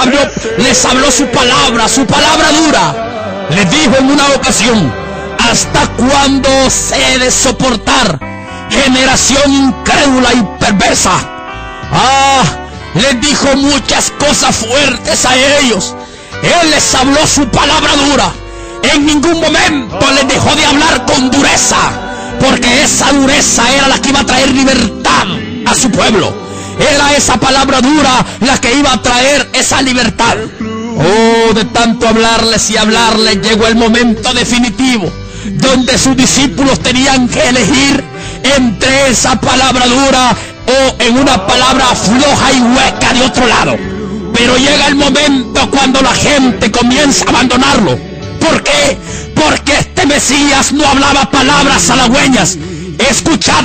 [SPEAKER 1] habló su palabra dura. Les dijo en una ocasión: ¿hasta cuándo se he de soportar generación incrédula y perversa? Les dijo muchas cosas fuertes a ellos. Él les habló su palabra dura. En ningún momento les dejó de hablar con dureza, porque esa dureza era la que iba a traer libertad a su pueblo. Era esa palabra dura la que iba a traer esa libertad. Oh, de tanto hablarles y hablarles, llegó el momento definitivo donde sus discípulos tenían que elegir entre esa palabra dura o en una palabra floja y hueca de otro lado. Pero llega el momento cuando la gente comienza a abandonarlo. ¿Por qué? Porque este Mesías no hablaba palabras halagüeñas. Escuchad,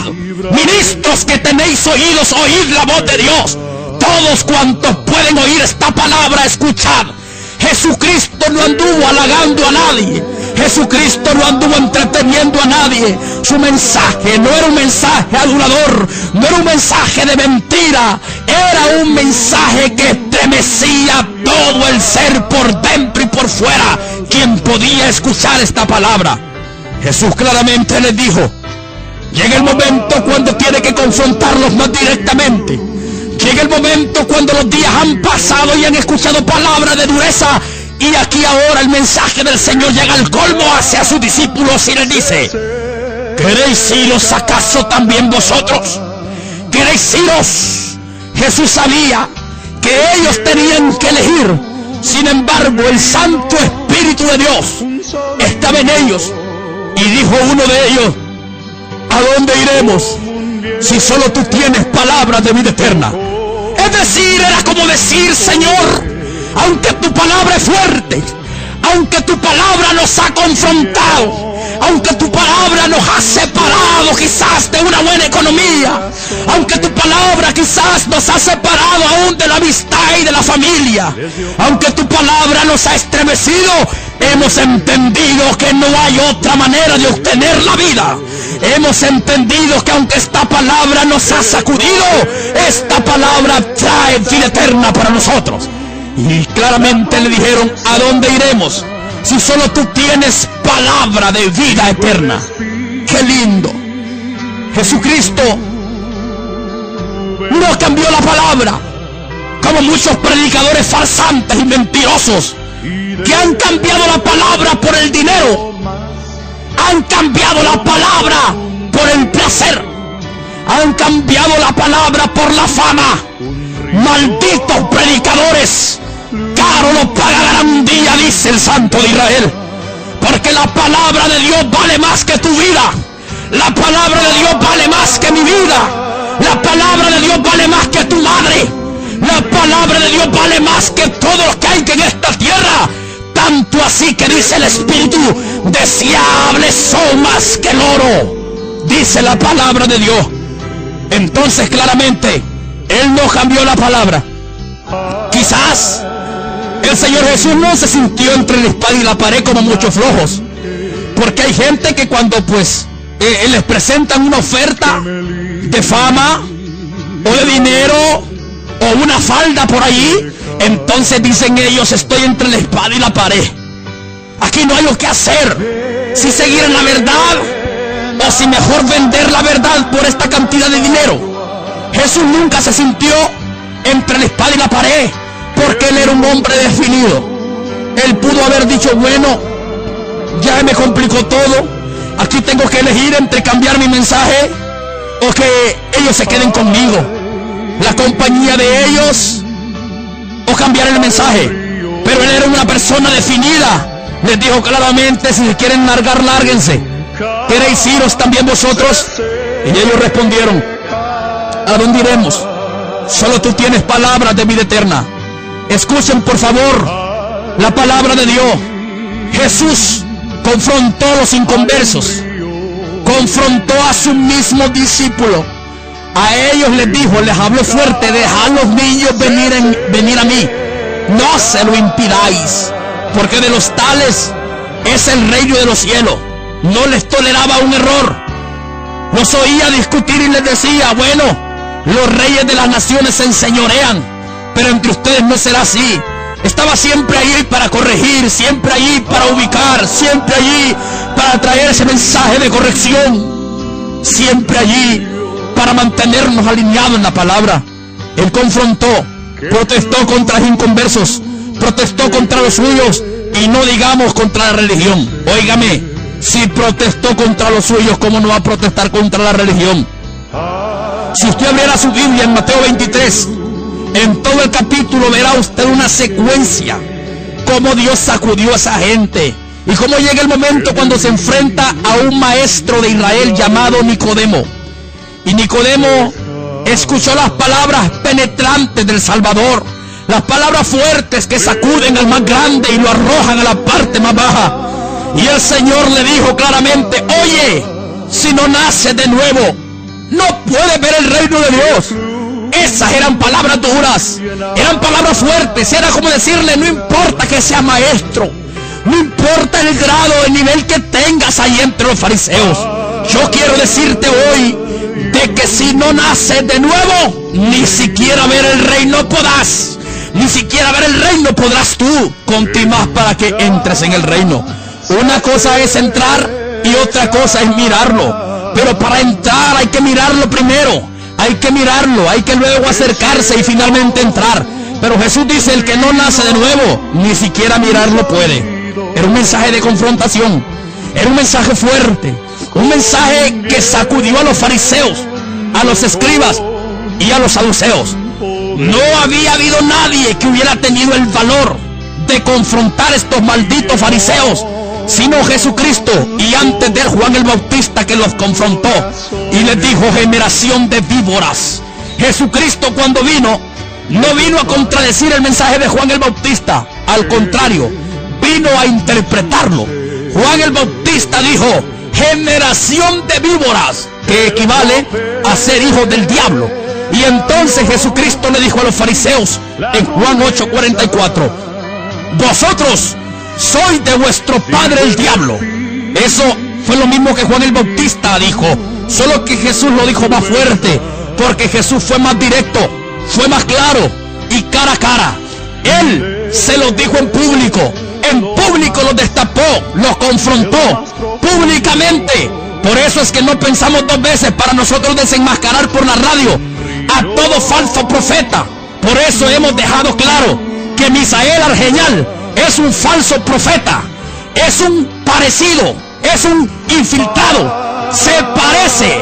[SPEAKER 1] ministros que tenéis oídos, oíd la voz de Dios. Todos cuantos pueden oír esta palabra, escuchad. Jesucristo no anduvo halagando a nadie. Jesucristo no anduvo entreteniendo a nadie. Su mensaje no era un mensaje adulador, no era un mensaje de mentira. Era un mensaje que estremecía todo el ser por dentro y por fuera, quien podía escuchar esta palabra. Jesús claramente les dijo: llega el momento cuando tiene que confrontarlos más directamente. Llega el momento cuando los días han pasado y han escuchado palabras de dureza. Y aquí ahora el mensaje del Señor llega al colmo hacia sus discípulos y les dice: ¿queréis iros acaso también vosotros? ¿Queréis iros? Jesús sabía que ellos tenían que elegir. Sin embargo, el Santo Espíritu de Dios estaba en ellos. Y dijo uno de ellos: ¿a dónde iremos si solo tú tienes palabras de vida eterna? Es decir, era como decir: Señor, aunque tu palabra es fuerte, aunque tu palabra nos ha confrontado, Aunque tu palabra nos ha separado quizás de una buena economía, aunque tu palabra quizás nos ha separado aún de la amistad y de la familia, aunque tu palabra nos ha estremecido, hemos entendido que no hay otra manera de obtener la vida. Hemos entendido que aunque esta palabra nos ha sacudido, esta palabra trae vida eterna para nosotros. Y claramente le dijeron: ¿a dónde iremos si solo tú tienes palabra de vida eterna? ¡Qué lindo! Jesucristo no cambió la palabra como muchos predicadores farsantes y mentirosos que han cambiado la palabra por el dinero, han cambiado la palabra por el placer, han cambiado la palabra por la fama. Malditos predicadores, caro lo pagarán un día, dice el Santo de Israel, porque la palabra de Dios vale más que tu vida. La palabra de Dios vale más que mi vida. La palabra de Dios vale más que tu madre. La palabra de Dios vale más que todo lo que hay en esta tierra. Tanto así que dice el Espíritu: deseables son más que el oro, dice la palabra de Dios. Entonces claramente Él no cambió la palabra. Quizás el Señor Jesús no se sintió entre la espada y la pared como muchos flojos, porque hay gente que cuando les presentan una oferta de fama o de dinero o una falda por allí, entonces dicen ellos: estoy entre la espada y la pared. Aquí no hay lo que hacer, si seguir en la verdad o si mejor vender la verdad por esta cantidad de dinero. Jesús nunca se sintió entre la espada y la pared, porque Él era un hombre definido. Él pudo haber dicho: bueno, ya me complicó todo, aquí tengo que elegir entre cambiar mi mensaje o que ellos se queden conmigo, la compañía de ellos, o cambiar el mensaje. Pero Él era una persona definida. Les dijo claramente: si quieren largar, lárguense. ¿Queréis iros también vosotros? Y ellos respondieron: ¿a dónde iremos? Solo tú tienes palabras de vida eterna. Escuchen por favor la palabra de Dios. Jesús confrontó a los inconversos, confrontó a su mismo discípulo. A ellos les dijo, les habló fuerte: dejad los niños venir a mí, no se lo impidáis, porque de los tales es el reino de los cielos. No les toleraba un error. Los oía discutir y les decía: bueno, los reyes de las naciones se enseñorean, pero entre ustedes no será así. Estaba siempre ahí para corregir, siempre allí para ubicar, siempre allí para traer ese mensaje de corrección, siempre allí para mantenernos alineados en la palabra. Él confrontó, protestó contra los inconversos, protestó contra los suyos, y no digamos contra la religión. Óigame, si protestó contra los suyos, ¿cómo no va a protestar contra la religión? Si usted abriera su Biblia en Mateo 23, en todo el capítulo verá usted una secuencia, cómo Dios sacudió a esa gente, y cómo llega el momento cuando se enfrenta a un maestro de Israel llamado Nicodemo. Y Nicodemo escuchó las palabras penetrantes del Salvador, las palabras fuertes que sacuden al más grande y lo arrojan a la parte más baja. Y el Señor le dijo claramente: oye, si no naces de nuevo, no puedes ver el reino de Dios. Esas eran palabras duras, eran palabras fuertes. Era como decirle: no importa que sea maestro, no importa el grado, el nivel que tengas ahí entre los fariseos, yo quiero decirte hoy de que si no naces de nuevo, ni siquiera ver el reino podrás. Ni siquiera ver el reino podrás tú, conti más para que entres en el reino. Una cosa es entrar y otra cosa es mirarlo. Pero para entrar hay que mirarlo primero. Hay que mirarlo, hay que luego acercarse y finalmente entrar. Pero Jesús dice: el que no nace de nuevo, ni siquiera mirarlo puede. Era un mensaje de confrontación, era un mensaje fuerte, un mensaje que sacudió a los fariseos, a los escribas y a los saduceos. No había habido nadie que hubiera tenido el valor de confrontar a estos malditos fariseos, sino Jesucristo. Y antes de él, Juan el Bautista, que los confrontó y les dijo: generación de víboras. Jesucristo, cuando vino, no vino a contradecir el mensaje de Juan el Bautista, al contrario, vino a interpretarlo. Juan el Bautista dijo: generación de víboras, que equivale a ser hijos del diablo. Y entonces Jesucristo le dijo a los fariseos en Juan 8:44: vosotros sois de vuestro padre el diablo. Eso fue lo mismo que Juan el Bautista dijo, solo que Jesús lo dijo más fuerte, porque Jesús fue más directo, fue más claro y cara a cara. Él se los dijo en público los destapó, los confrontó públicamente. Por eso es que no pensamos dos veces para nosotros desenmascarar por la radio a todo falso profeta. Por eso hemos dejado claro que Misael Argeñal es un falso profeta, es un parecido, es un infiltrado, se parece,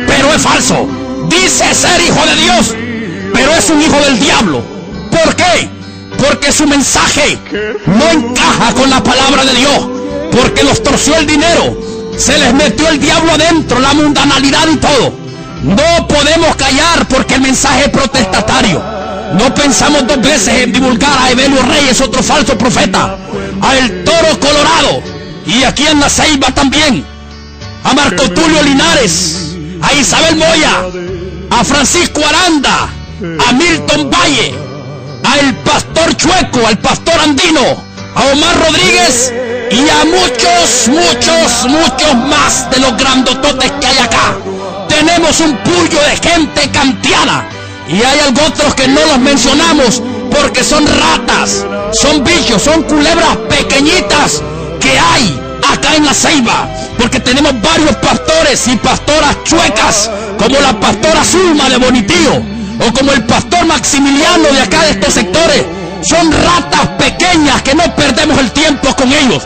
[SPEAKER 1] pero es falso. Dice ser hijo de Dios, pero es un hijo del diablo. ¿Por qué? Porque su mensaje no encaja con la palabra de Dios, porque los torció el dinero, se les metió el diablo adentro, la mundanalidad y todo. No podemos callar porque el mensaje es protestatario. No pensamos dos veces en divulgar a Evelio Reyes, otro falso profeta, a El Toro Colorado, y aquí en La Ceiba también, a Marco Tulio Linares, a Isabel Moya, a Francisco Aranda, a Milton Valle, a el pastor Chueco, al pastor Andino, a Omar Rodríguez y a muchos más de los grandototes que hay acá. Tenemos un puño de gente kantiana, y hay algo otros que no los mencionamos porque son ratas, son bichos, son culebras pequeñitas que hay acá en La Ceiba, porque tenemos varios pastores y pastoras chuecas, como la pastora Zulma de Bonitío, o como el pastor Maximiliano de acá de estos sectores. Son ratas pequeñas que no perdemos el tiempo con ellos,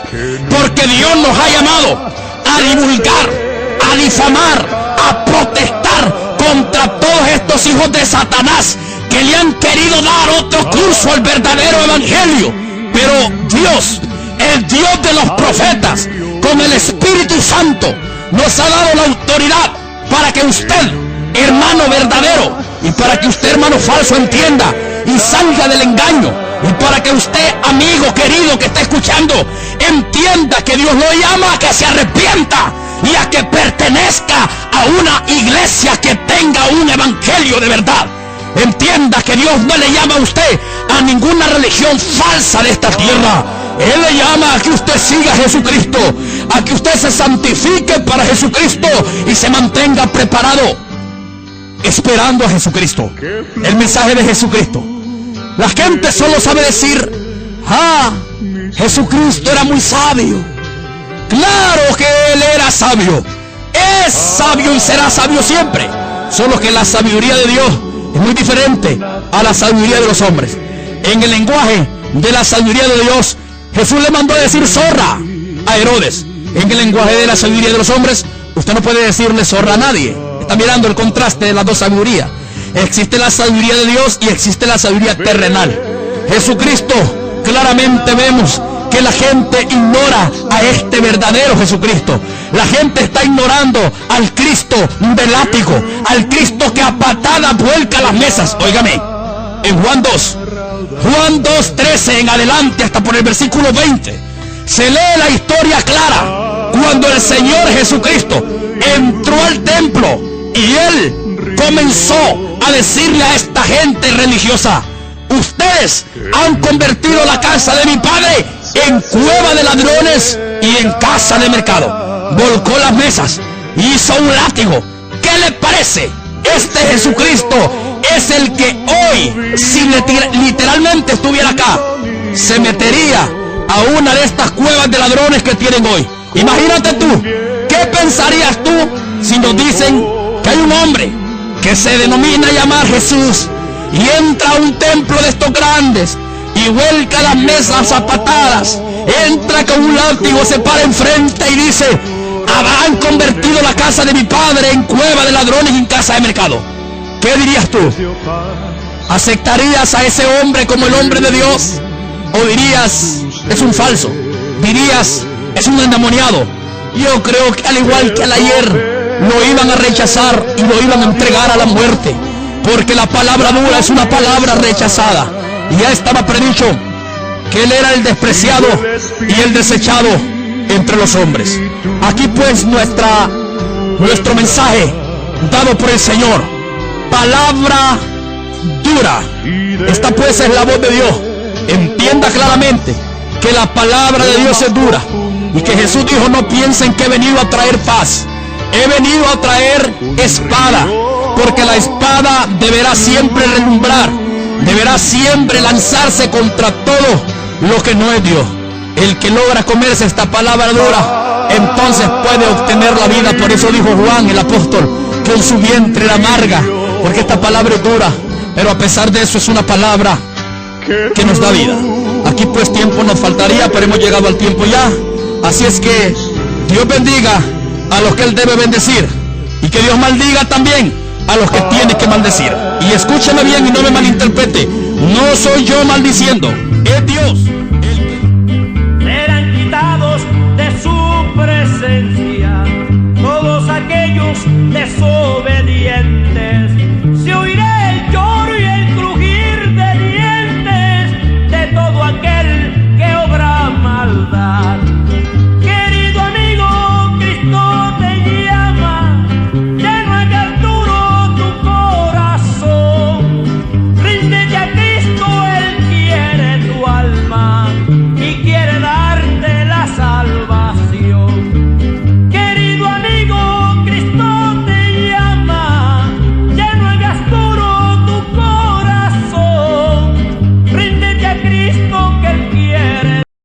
[SPEAKER 1] porque Dios nos ha llamado a divulgar, a difamar, a protestar contra todos estos hijos de Satanás que le han querido dar otro curso al verdadero evangelio. Pero Dios, el Dios de los profetas, con el Espíritu Santo, nos ha dado la autoridad para que usted, hermano verdadero, y para que usted, hermano falso, entienda y salga del engaño, y para que usted, amigo querido que está escuchando, entienda que Dios lo llama a que se arrepienta y a que pertenezca a una iglesia que tenga un evangelio de verdad. Entienda que Dios no le llama a usted a ninguna religión falsa de esta tierra. Él le llama a que usted siga a Jesucristo, a que usted se santifique para Jesucristo y se mantenga preparado, esperando a Jesucristo, el mensaje de Jesucristo. La gente solo sabe decir: ah, Jesucristo era muy sabio. Claro que Él era sabio, es sabio y será sabio siempre, solo que la sabiduría de Dios es muy diferente a la sabiduría de los hombres. En el lenguaje de la sabiduría de Dios, Jesús le mandó a decir zorra a Herodes. En el lenguaje de la sabiduría de los hombres, usted no puede decirle zorra a nadie. Está mirando el contraste de las dos sabidurías. Existe la sabiduría de Dios y existe la sabiduría terrenal. Jesucristo, claramente vemos que la gente ignora a este verdadero Jesucristo. La gente está ignorando al Cristo del látigo, al Cristo que a patadas vuelca las mesas. Óigame, en Juan 2:13 en adelante, hasta por el versículo 20, se lee la historia clara cuando el Señor Jesucristo entró al templo y Él comenzó a decirle a esta gente religiosa: ustedes han convertido la casa de mi padre en cueva de ladrones y en casa de mercado. Volcó las mesas, hizo un látigo. ¿Qué le parece? Este Jesucristo es el que hoy, si literalmente estuviera acá, se metería a una de estas cuevas de ladrones que tienen hoy. Imagínate tú, ¿qué pensarías tú si nos dicen que hay un hombre que se denomina llamar Jesús y entra a un templo de estos grandes y vuelca las mesas a patadas, entra con un látigo, se para enfrente y dice: han convertido la casa de mi padre en cueva de ladrones y en casa de mercado? ¿Qué dirías tú? ¿Aceptarías a ese hombre como el hombre de Dios? ¿O dirías: es un falso? ¿Dirías: es un endemoniado? Yo creo que al igual que al ayer, lo iban a rechazar y lo iban a entregar a la muerte, porque la palabra dura es una palabra rechazada. Y ya estaba predicho que Él era el despreciado y el desechado entre los hombres. Aquí pues nuestro mensaje dado por el Señor, palabra dura. Esta pues es la voz de Dios. Entienda claramente que la palabra de Dios es dura y que Jesús dijo: no piensen que he venido a traer paz, he venido a traer espada, porque la espada deberá siempre relumbrar, deberá siempre lanzarse contra todo lo que no es Dios. El que logra comerse esta palabra dura, entonces puede obtener la vida. Por eso dijo Juan el apóstol que en su vientre era amarga, porque esta palabra es dura, pero a pesar de eso es una palabra que nos da vida. Aquí pues tiempo nos faltaría, pero hemos llegado al tiempo ya. Así es que Dios bendiga a los que Él debe bendecir, y que Dios maldiga también a los que tiene que maldecir. Y escúcheme bien y no me malinterprete, no soy yo maldiciendo, es Dios.
[SPEAKER 2] Serán quitados de su presencia todos aquellos tesoros